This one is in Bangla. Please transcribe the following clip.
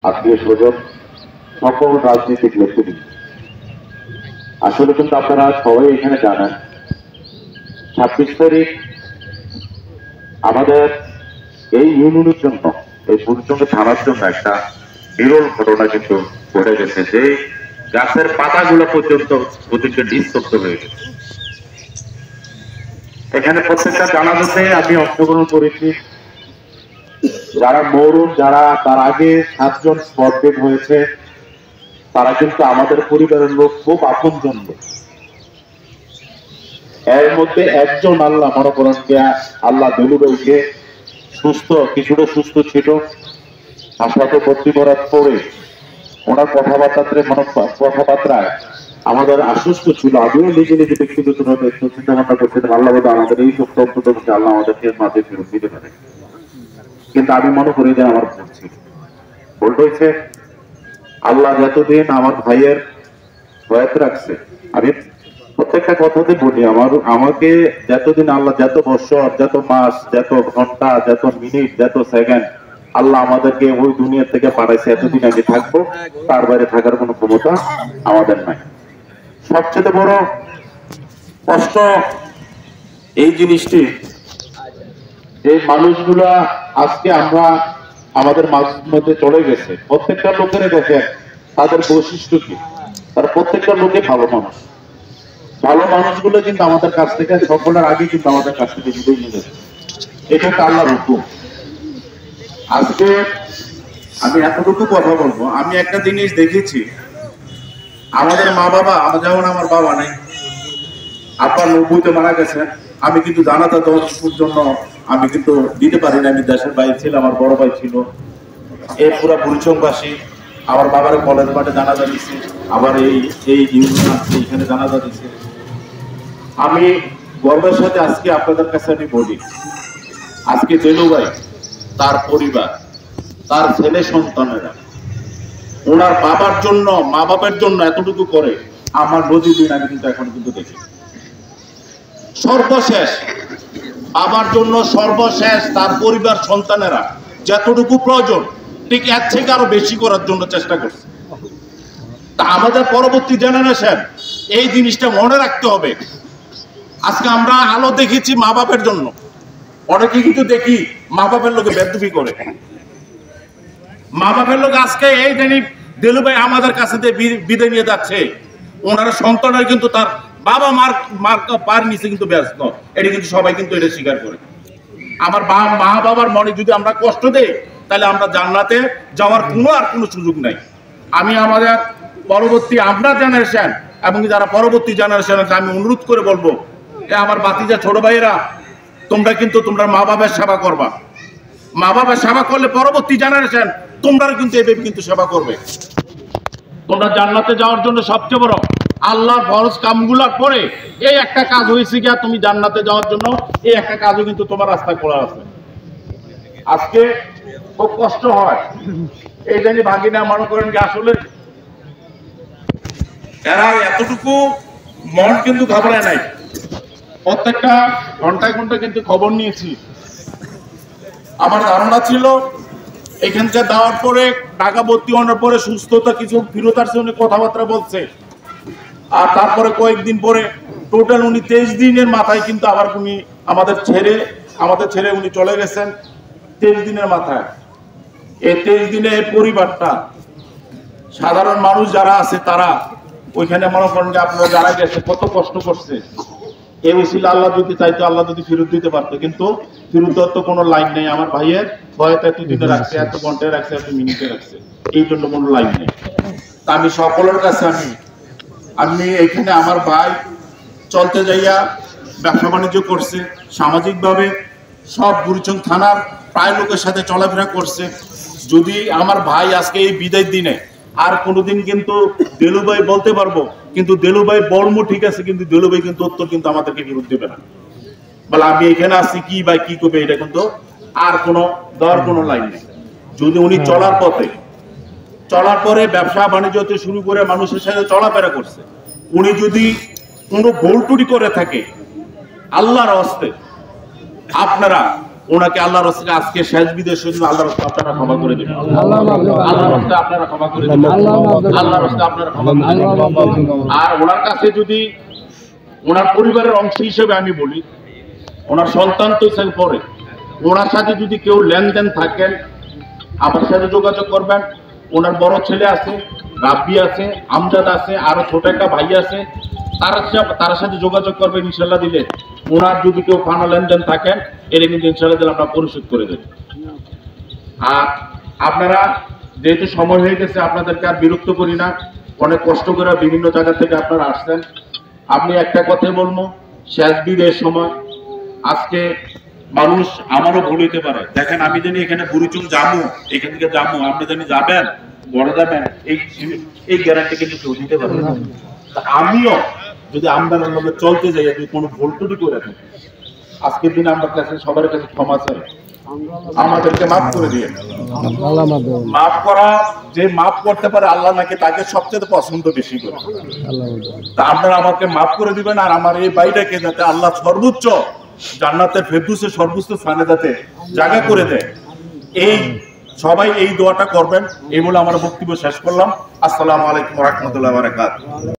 আত্মীয় স্বজন, সকল রাজনৈতিক ব্যক্তিবৃন্দ, আসলে কিন্তু আপনারা সবাই এখানে জানেন 26 তারিখ আমাদের এই ইউনিয়নের জন্য, এই বুড়িচঙ্গি থানার জন্য একটা বিরল ঘটনা কিন্তু ঘটে গেছে, যে গাছের পাতাগুলো পর্যন্ত প্রতিটা নিস্তব্ধ হয়ে গেছে। এখানে প্রত্যেকটা জানাজাতে আমি অংশগ্রহণ করেছি। যারা মরুন, যারা তার আগে 7 জন স্পট ডেড হয়েছে, তারা কিন্তু আমাদের পরিবারের লোক, খুব আপনজন। এর মধ্যে একজন আল্লাহ মনে করেন আল্লাহ দেলুবাইকে কিছুটা সুস্থ ছিল, হাসপাতালে ভর্তি করার পরে ওনার কথাবার্তায় আমাদের আশ্বস্ত ছিল। আমিও নিজে ব্যক্তিগতভাবে চিন্তা ভাবনা করছিলাম, আল্লাহ বোধ আমাদের এই সত্য অন্তত আল্লাহ আমাদেরকে মাঝে ফেরত দিতে পারে। কিন্তু আমি মনে করি যে আমার ভুল ছিল। ভুল হয়েছে, আল্লাহ যতদিন আমার ভাইয়ের বয়াত রাখছে, আমি প্রত্যেকটা কথাতে বলি, আমাকে যতদিন আল্লাহ, যত বছর, যত মাস, যত ঘন্টা, যত মিনিট, যত সেকেন্ড আল্লাহ আমাদেরকে ওই দুনিয়া থেকে পাঠাইছে, এতদিন আমি থাকবো, তার বাইরে থাকার কোনো ক্ষমতা আমাদের নাই। সবচেয়ে বড় কষ্ট এই জিনিসটি, এই মানুষগুলা আজকে আমরা আমাদের মধ্যে চলে গেছে। প্রত্যেকটা লোকের দেখেন তাদের বৈশিষ্ট্য কি, তারা প্রত্যেকটা লোকে ভালো মানুষ। ভালো মানুষগুলো কিন্তু আমাদের কাছ থেকে সকলের আগে কিন্তু আমাদের কাছ থেকে বিদায় নিয়ে গেছে। এটা একটা আল্লাহর হুকুম। আজকে আমি এতটুকু কথা বলবো, আমি একটা জিনিস দেখেছি, আমাদের মা বাবা, যেমন আমার বাবা নেই, আব্বা 90-তে মারা গেছে, আমি কিন্তু জানাজা দেওয়ার জন্য আমি কিন্তু দিতে পারি না, আমি দেশের বাইরে ছিলাম, আমার বড় ভাই ছিল। এই পুরা বুড়িচংবাসী আমার বাবার কলেজ মাঠে জানাজা দিচ্ছে, আবার এই ইউনিয়ন আছে এখানে জানাজা দিচ্ছে। আমি গর্বের সাথে আজকে আপনাদের কাছে আমি বলি, আজকে দেলু ভাই, তার পরিবার, তার ছেলে সন্তানেরা ওনার বাবার জন্য, মা বাবার জন্য এতটুকু করে, আমার নদী দিন আমি কিন্তু এখন কিন্তু দেখি। সর্বশেষ বাবার জন্য সর্বশেষ তার পরিবার সন্তানেরা যতটুকু প্রয়োজন, ঠিক এর থেকে আরো বেশি করার জন্য চেষ্টা করছে। তা আমাদের পরবর্তী জেনারেশন এই জিনিসটা মনে রাখতে হবে। আজকে আমরা আলো দেখেছি মা বাপের জন্য, অনেকে কিন্তু দেখি মা বাপের লোকে বেদবি করে। মা বাপের লোক আজকে এই জানি দেলু ভাই আমাদের কাছে বিদায় নিয়ে যাচ্ছে, ওনার সন্তানের কিন্তু তার বাবা মার পার নিচে কিন্তু ব্যস্ত, এটা কিন্তু সবাই কিন্তু এটা স্বীকার করে। আমার মা বাবার মনে যদি আমরা কষ্ট দেই, তাহলে আমরা জান্নাতে যাওয়ার কোনো সুযোগ নাই। আমি আমাদের পরবর্তী আমরা জেনারেশন এবং যারা পরবর্তী জেনারেশনকে আমি অনুরোধ করে বলবো, আমার বাতিজা ছোট ভাইয়েরা, তোমরা মা বাবার সেবা করবা। মা বাবার সেবা করলে পরবর্তী জেনারেশন তোমরা কিন্তু এইভাবে কিন্তু সেবা করবে। তোমরা জান্নাতে যাওয়ার জন্য সবচেয়ে বড় আল্লাহর ফরজ কামগুলোর পরে এই একটা কাজ হয়েছে গিয়া, তুমি জান্নাতে যাওয়ার জন্য এই একটা কাজও কিন্তু তোমার রাস্তায় খোলা আছে। আজকে খুব কষ্ট হয়, এই জানি ভাগিনা মনে করেন যে আসলে এরা এতটুকু মন কিন্তু ঘাবড়ায় নাই। প্রত্যেকটা ঘন্টায় ঘন্টায় কিন্তু খবর নিয়েছি। আমার ধারণা ছিল এখানকার দেওয়ার পরে, টাকা ভর্তি হওয়ার পরে সুস্থতা কিছু ফিরতার জন্য কথাবার্তা বলছে, আর তারপরে কয়েকদিন পরে টোটাল উনি 23 দিনের মাথায় কিন্তু আবার উনি আমাদের ছেড়ে উনি চলে গেছেন। 23 দিনের মাথায়, এই 23 দিনে পরিবারটা, সাধারণ মানুষ যারা আছে তারা ওইখানে মনে করেন যে আপনারা যারা গেছে কত কষ্ট করছে। এই উসিল আল্লাহ যদি চাইতো, আল্লাহ যদি ফেরত দিতে পারতো, কিন্তু ফেরত দেওয়ার তো কোনো লাইন নেই। আমার ভাইয়ের হয়তো এত দিনে রাখছে, এত ঘন্টায় রাখছে, এত মিনিটে রাখছে, এই জন্য কোনো লাইন নেই। তা আমি সকলের কাছে আমি এখানে আমার ভাই চলতে যাইয়া ব্যবসা বাণিজ্য করছে, সামাজিকভাবে সব বুড়িচং থানার প্রায় লোকের সাথে চলাফেরা করছে। যদি আমার ভাই আজকে এই বিদায় দিনে আর কোনোদিন কিন্তু দেলু ভাই বলতে পারবো, কিন্তু দেলু ভাই বর্ম ঠিক আছে, কিন্তু দেলু ভাই কিন্তু উত্তর কিন্তু আমাদেরকে ফেরত দেবে না, বলে আমি এখানে আসছি কি ভাই কি করবে, এটা কিন্তু আর কোনো দেওয়ার কোনো লাইন নেই। যদি উনি চলার পরে ব্যবসা বাণিজ্য থেকে শুরু করে মানুষের সাথে চলাফেরা করছে, উনি যদি কোনো ভুল টুটি করে থাকে, আল্লাহর হস্তে আপনারা ওনাকে আল্লাহর রাস্তায় আজকে শেষ বিদেশ আল্লাহর রাস্তায় আপনারা ক্ষমা করে দেবেন, আল্লাহর রাস্তায় আপনারা ক্ষমা করে দেবেন, আল্লাহর রাস্তায় আপনারা ক্ষমা করে দেবেন। আর ওনার কাছে যদি ওনার পরিবারের অংশ হিসেবে আমি বলি, ওনার সন্তান তো পরে ওনার সাথে যদি কেউ লেনদেন থাকেন আমার সাথে যোগাযোগ করবেন। ওনার বড় ছেলে আছে, রাব্বি আছে, আমজাদ আছে, আরো ছোট একটা ভাই আছে, তার সাথে যোগাযোগ করবেন ইনশাল্লাহ। দিলে ওনার যদি কেউ ফানা লেনদেন থাকেন এটা কিন্তু ইনশাল্লাহ দিলে আমরা পরিশোধ করে দেব। আর আপনারা যেহেতু সময় হয়ে গেছে আপনাদেরকে আর বিরক্ত করি না, অনেক কষ্ট করে বিভিন্ন জায়গা থেকে আপনারা আসছেন। আপনি একটা কথাই বলবো, শেষ বিদের সময় আজকে মানুষ আমারও ভুল হইতে পারে। দেখেন আমি জানি এখানে বুড়িচুং যাবো, এখান থেকে যাবো, আপনি জানি যাবেন বড় যাবেন, এই গ্যারান্টি কিন্তু কেউ দিতে পারবে না। আমিও যদি আমদানের লোকে চলতে যাই যদি কোনো ভুল টুটি করে থাকি, আজকের দিনে আমরা কাছে সবার কাছে ক্ষমা চাই, আমাদেরকে মাফ করে দিয়ে। মাফ করা, যে মাফ করতে পারে আল্লাহ নাকি তাকে সবচেয়ে পছন্দ বেশি করে। তা আপনারা আমাকে মাফ করে দিবেন, আর আমার এই বাড়িটাকে যাতে আল্লাহ সর্বোচ্চ জান্নাতের ফেরদৌসে সর্বোচ্চ স্থানে যাতে জায়গা করে দেয়, এই সবাই এই দোয়াটা করবেন। এই বলে আমার বক্তব্য শেষ করলাম। আসসালামু আলাইকুম ওয়া রাহমাতুল্লাহি ওয়া বারাকাতুহু।